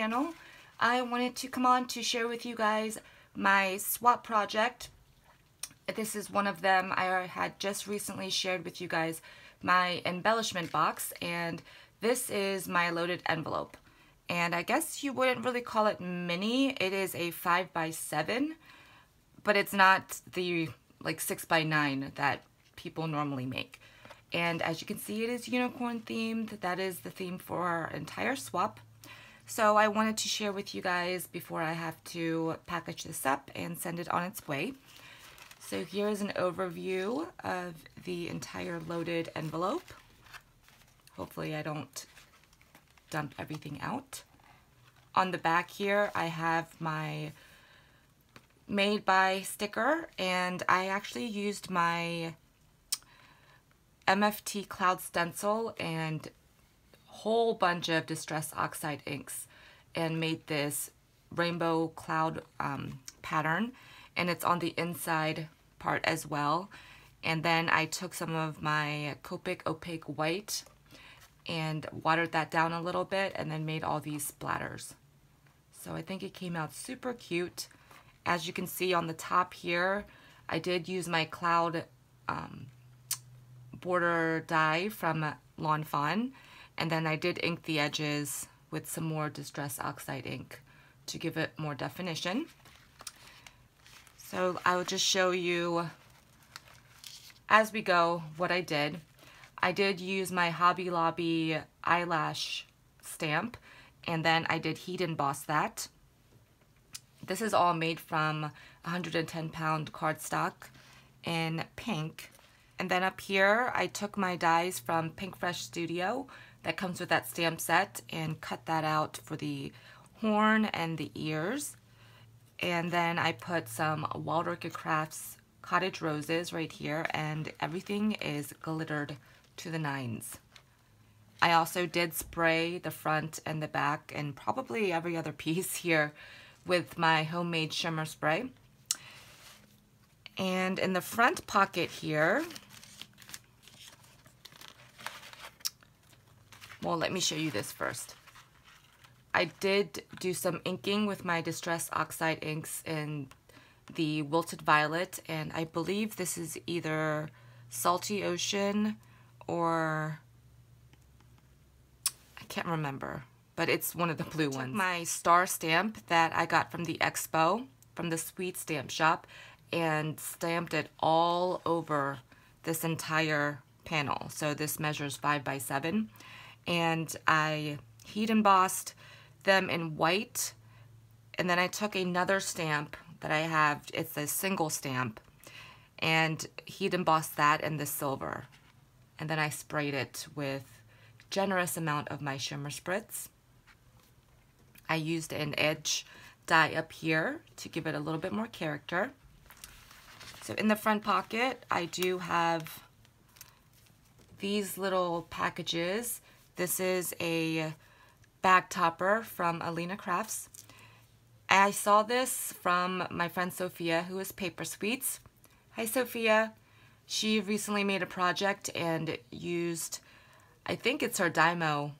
channel. I wanted to come on to share with you guys my swap project. This is one of them. I had just recently shared with you guys my embellishment box, and this is my loaded envelope. And I guess you wouldn't really call it mini. It is a 5x7, but it's not the like 6x9 that people normally make. And as you can see, it is unicorn themed. That is the theme for our entire swap. So I wanted to share with you guys before I have to package this up and send it on its way. So here's an overview of the entire loaded envelope. Hopefully I don't dump everything out. On the back here I have my made by sticker, and I actually used my MFT cloud stencil and whole bunch of distress oxide inks and made this rainbow cloud pattern, and it's on the inside part as well. And then I took some of my Copic opaque white and watered that down a little bit and then made all these splatters. So I think it came out super cute. As you can see on the top here, I did use my cloud border die from Lawn Fawn, and then I did ink the edges with some more distress oxide ink to give it more definition. So I will just show you as we go what I did. I did use my Hobby Lobby eyelash stamp, and then I did heat emboss that. This is all made from 110-pound cardstock in pink. And then up here, I took my dies from Pink Fresh Studio that comes with that stamp set and cut that out for the horn and the ears. And then I put some Wild Orchid Crafts cottage roses right here, and everything is glittered to the nines. I also did spray the front and the back and probably every other piece here with my homemade shimmer spray. And in the front pocket here, well, let me show you this first. I did do some inking with my Distress Oxide inks in the Wilted Violet, and I believe this is either Salty Ocean or I can't remember, but it's one of the blue ones. My star stamp that I got from the expo, from the Sweet Stamp Shop, and stamped it all over this entire panel. So this measures 5x7. And I heat embossed them in white, and then I took another stamp that I have, it's a single stamp, and heat embossed that in the silver, and then I sprayed it with generous amount of my shimmer spritz. I used an edge die up here to give it a little bit more character. So in the front pocket I do have these little packages. This is a bag topper from Alina Crafts. I saw this from my friend Sophia, who is Paper Sweets. Hi Sophia. She recently made a project and used, I think it's her Dymo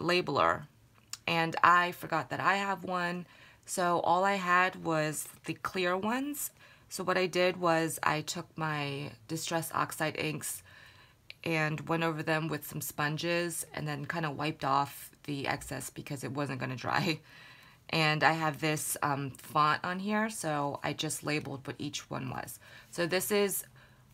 labeler, and I forgot that I have one, so all I had was the clear ones. So what I did was I took my Distress Oxide inks and went over them with some sponges and then kind of wiped off the excess because it wasn't going to dry. And I have this font on here, so I just labeled what each one was. So this is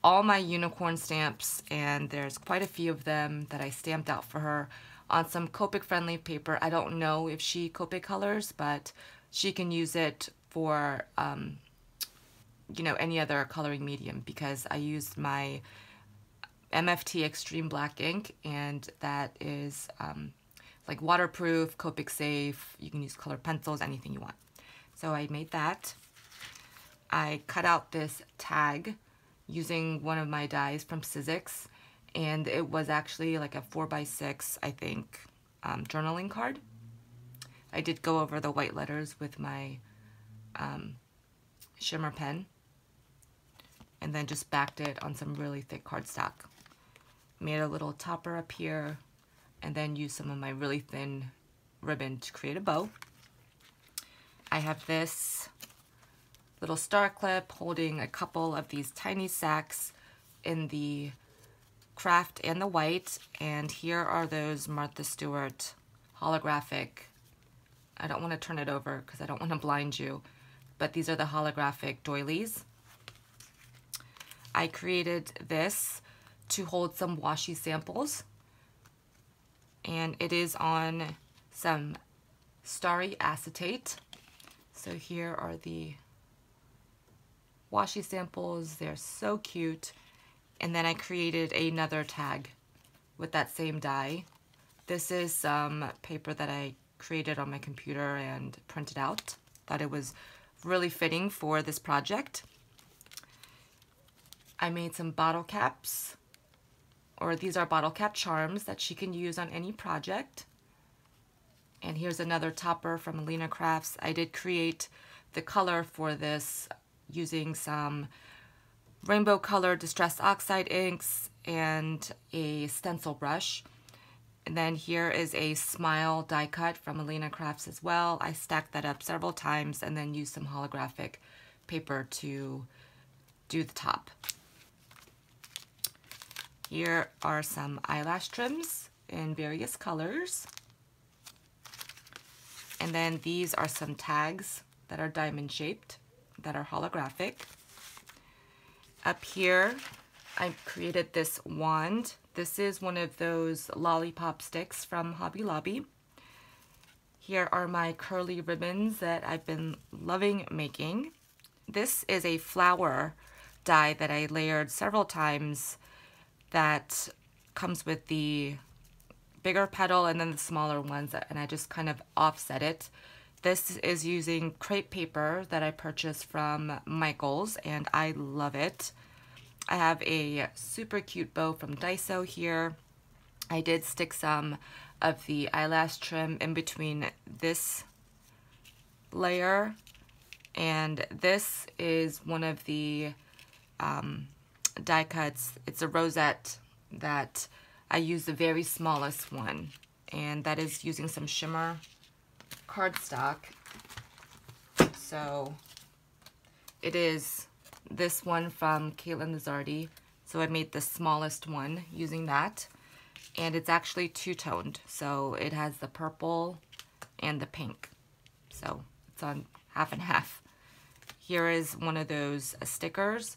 all my unicorn stamps, and there's quite a few of them that I stamped out for her on some Copic friendly paper. I don't know if she Copic colors, but she can use it for you know, any other coloring medium, because I used my MFT Extreme Black ink, and that is like waterproof, Copic safe. You can use colored pencils, anything you want. So I made that. I cut out this tag using one of my dies from Sizzix, and it was actually like a 4x6, I think, journaling card. I did go over the white letters with my shimmer pen, and then just backed it on some really thick cardstock. Made a little topper up here, and then used some of my really thin ribbon to create a bow. I have this little star clip holding a couple of these tiny sacks in the craft and the white, and here are those Martha Stewart holographic. I don't want to turn it over because I don't want to blind you, but these are the holographic doilies. I created this to hold some washi samples, and it is on some starry acetate. So here are the washi samples. They're so cute. And then I created another tag with that same die. This is some paper that I created on my computer and printed out. Thought it was really fitting for this project. I made some bottle caps, or these are bottle cap charms that she can use on any project. And here's another topper from Alina Crafts. I did create the color for this using some rainbow color distress oxide inks and a stencil brush. And then here is a smile die cut from Alina Crafts as well. I stacked that up several times and then used some holographic paper to do the top. Here are some eyelash trims in various colors. And then these are some tags that are diamond shaped, that are holographic. Up here, I created this wand. This is one of those lollipop sticks from Hobby Lobby. Here are my curly ribbons that I've been loving making. This is a flower die that I layered several times that comes with the bigger petal and then the smaller ones, and I just kind of offset it. This is using crepe paper that I purchased from Michaels, and I love it. I have a super cute bow from Daiso here. I did stick some of the eyelash trim in between this layer, and this is one of the die cuts. It's a rosette that I used the very smallest one, and that is using some shimmer cardstock. So it is this one from Caitlin Lizardi. So I made the smallest one using that, and it's actually two-toned. So it has the purple and the pink. So it's on half and half. Here is one of those stickers,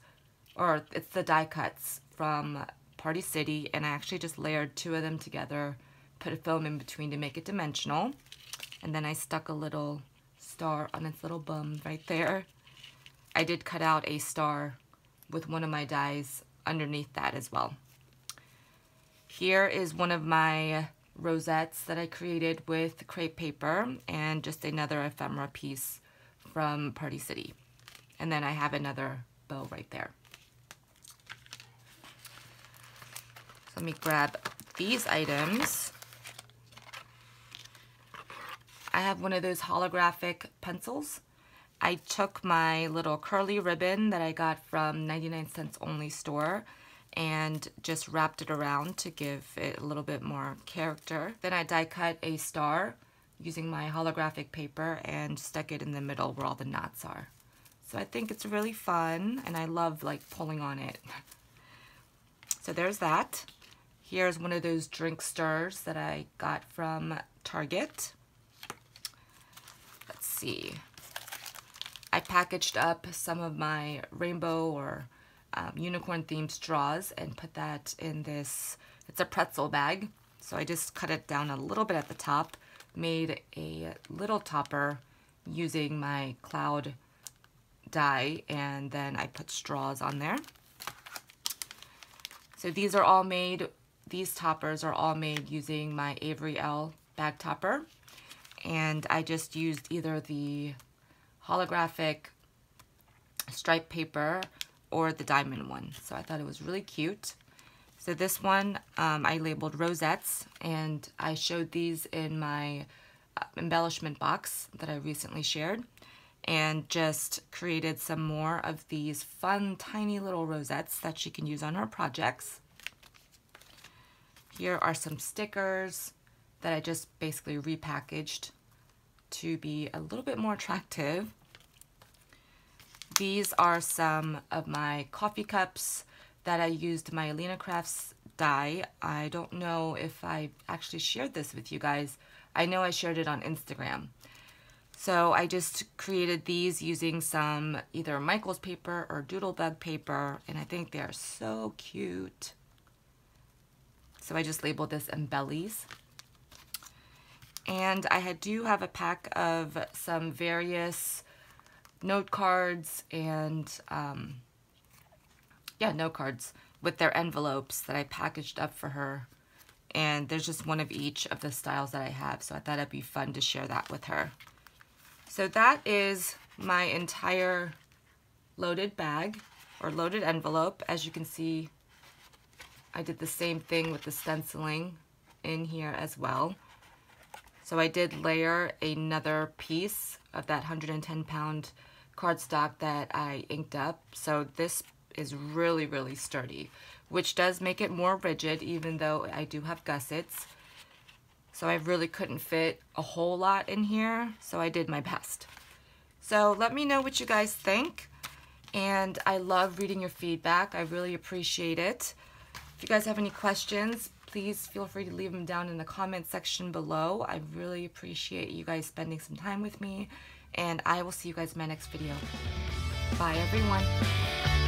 or it's the die cuts from Party City, and I actually just layered two of them together, put a film in between to make it dimensional, and then I stuck a little star on its little bum right there. I did cut out a star with one of my dies underneath that as well. Here is one of my rosettes that I created with crepe paper and just another ephemera piece from Party City. And then I have another bow right there. Let me grab these items. I have one of those holographic pencils. I took my little curly ribbon that I got from 99 Cents Only store and just wrapped it around to give it a little bit more character. Then I die cut a star using my holographic paper and stuck it in the middle where all the knots are. So I think it's really fun, and I love like pulling on it. So there's that. Here's one of those drink stirs that I got from Target. Let's see. I packaged up some of my rainbow or unicorn themed straws and put that in this, it's a pretzel bag. So I just cut it down a little bit at the top, made a little topper using my cloud die, and then I put straws on there. So these are all made, these toppers are all made using my Avery Elle bag topper, and I just used either the holographic striped paper or the diamond one. So I thought it was really cute. So this one I labeled rosettes, and I showed these in my embellishment box that I recently shared, and just created some more of these fun tiny little rosettes that she can use on her projects. Here are some stickers that I just basically repackaged to be a little bit more attractive. These are some of my coffee cups that I used my Alina Crafts die. I don't know if I actually shared this with you guys. I know I shared it on Instagram. So I just created these using some either Michaels paper or Doodlebug paper, and I think they are so cute. So I just labeled this Embellies. And I do have a pack of some various note cards and note cards with their envelopes that I packaged up for her. And there's just one of each of the styles that I have, so I thought it'd be fun to share that with her. So that is my entire loaded bag or loaded envelope. As you can see, I did the same thing with the stenciling in here as well. So I did layer another piece of that 110-pound cardstock that I inked up. So this is really, really sturdy, which does make it more rigid, even though I do have gussets. So I really couldn't fit a whole lot in here, so I did my best. So let me know what you guys think, and I love reading your feedback. I really appreciate it. If you guys have any questions, please feel free to leave them down in the comment section below. I really appreciate you guys spending some time with me, and I will see you guys in my next video. Bye, everyone.